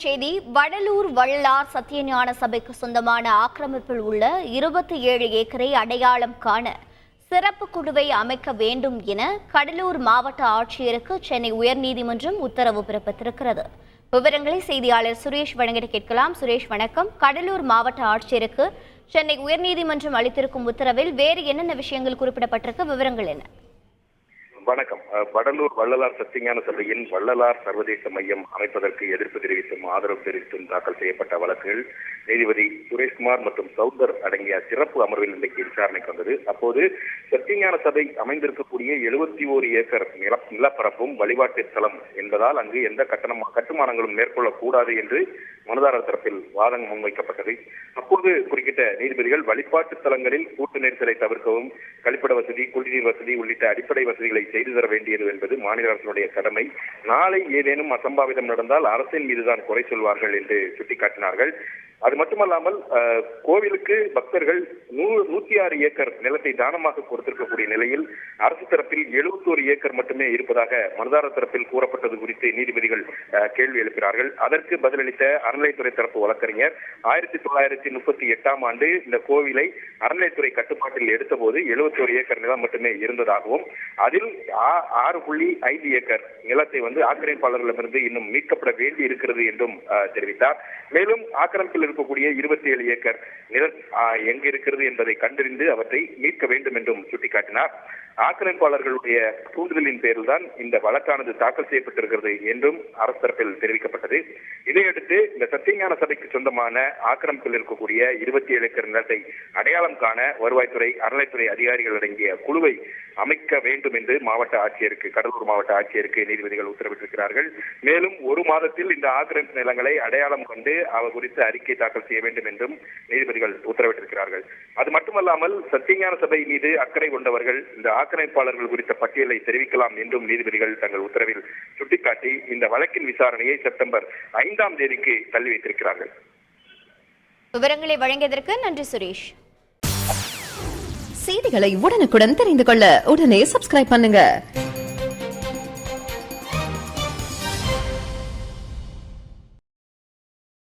செய்தி. வடலூர் வள்ளலார் சத்தியஞான சபைக்கு சொந்தமான ஆக்கிரமிப்பில் உள்ள 27 ஏக்கரை அடையாளம் காண சிறப்பு குழுவை அமைக்க வேண்டும் என கடலூர் மாவட்ட ஆட்சியருக்கு சென்னை உயர்நீதிமன்றம் உத்தரவு பிறப்பித்திருக்கிறது. விவரங்களை செய்தியாளர் சுரேஷ் வழங்கிட கேட்கலாம். சுரேஷ், வணக்கம். கடலூர் மாவட்ட ஆட்சியருக்கு சென்னை உயர்நீதிமன்றம் அளித்திருக்கும் உத்தரவில் வேறு என்னென்ன விஷயங்கள் குறிப்பிடப்பட்டிருக்க, விவரங்கள் என்ன? வணக்கம். வடலூர் வள்ளலார் சத்தியஞான சபையின் வள்ளலார் சர்வதேச மையம் அமைப்பதற்கு எதிர்ப்பு தெரிவித்தும் ஆதரவு தெரிவித்தும் தாக்கல் செய்யப்பட்ட வழக்குகள் நீதிபதி சுரேஷ்குமார் மற்றும் சௌதர் அடங்கிய சிறப்பு அமர்வில் இன்றைக்கு விசாரணைக்கு வந்தது. அப்போது சத்தியஞான சபை அமைந்திருக்கக்கூடிய 71 ஏக்கர் நிலப்பரப்பும் வழிபாட்டு தலம் என்பதால் அங்கு எந்த கட்டுமானங்களும் மேற்கொள்ளக்கூடாது என்று மனுதாரர் தரப்பில் வாதம் முன்வைக்கப்பட்டது. அப்போது குறுக்கிட்ட நீதிபதிகள் வழிபாட்டு தலங்களில் கூட்டு நெரிசலை தவிர்க்கவும் கழிப்பிட வசதி, குடிநீர் வசதி உள்ளிட்ட அடிப்படை வசதிகளை செய்து தர வேண்டியது என்பது மாநில அரசினுடைய கடமை. நாளை ஏதேனும் அசம்பாவிதம் நடந்தால் அரசின் மீதுதான் குறை சொல்வார்கள் என்று சுட்டிக்காட்டினார்கள். அது மட்டுமல்லாமல் கோவிலுக்கு பக்தர்கள் 106 ஏக்கர் நிலத்தை தானமாக கொடுத்திருக்கக்கூடிய நிலையில் அரசு தரப்பில் 71 ஏக்கர் மட்டுமே இருப்பதாக மனுதாரர் தரப்பில் கூறப்பட்டது குறித்து நீதிபதிகள் கேள்வி எழுப்பினார்கள். அதற்கு பதிலளித்த அறநிலையத்துறை தரப்பு வழக்கறிஞர் 1938ஆம் ஆண்டு இந்த கோவிலை அறநிலையத்துறை கட்டுப்பாட்டில் எடுத்தபோது 71 ஏக்கர் நிலம் மட்டுமே இருந்ததாகவும் அதில் 6.5 ஏக்கர் நிலத்தை ஆக்கிரமிப்பாளர்களிடமிருந்து இன்னும் மீட்கப்பட வேண்டி இருக்கிறது என்றும் தெரிவித்தார். மேலும் ஆக்கிரமிப்பில் இருக்கக்கூடிய 27 ஏக்கர் நிலம் எங்கு இருக்கிறது என்பதை கண்டறிந்து அவற்றை மீட்க வேண்டும் என்றும் சுட்டிக்காட்டினார். ஆக்கிரமிப்பாளர்களுடைய தூண்டுதலின் பேரில் தான் இந்த வழக்கானது தாக்கல் செய்யப்பட்டிருக்கிறது என்றும் அரசு தரப்பில் தெரிவிக்கப்பட்டது. இதையடுத்து இந்த சத்தியஞான சபைக்கு சொந்தமான ஆக்கிரமிப்பில் இருக்கக்கூடிய 27 ஏக்கர் நிலத்தை அடையாளம் காண வருவாய்த்துறை, அறநிலைத்துறை அதிகாரிகள் அடங்கிய குழுவை அமைக்க வேண்டும் என்று கடலூர் மாவட்ட ஆட்சியருக்கு நீதிபதிகள் உத்தரவிட்டிருக்கிறார்கள். மேலும் 1 மாதத்தில் இந்த ஆக்கிரமிப்பு நிலங்களை அடையாளம் கண்டு அவர் குறித்து அறிக்கை தாக்கல் செய்ய வேண்டும் என்றும் நீதிபதிகள் உத்தரவிட்டிருக்கிறார்கள். அது மட்டுமல்லாமல் சத்தியஞான சபை மீது அக்கறை கொண்டவர்கள் இந்த ஆக்கிரமிப்பாளர்கள் குறித்த பட்டியலை தெரிவிக்கலாம் என்றும் நீதிபதிகள் தங்கள் உத்தரவில் சுட்டிக்காட்டி இந்த வழக்கின் விசாரணையை செப்டம்பர் 5ஆம் தேதிக்கு தள்ளி வைத்திருக்கிறார்கள். விவரங்களை வழங்கியதற்கு நன்றி சுரேஷ். செய்திகளை உடனுக்குடன் தெரிந்து கொள்ள உடனே சப்ஸ்கிரைப் பண்ணுங்க.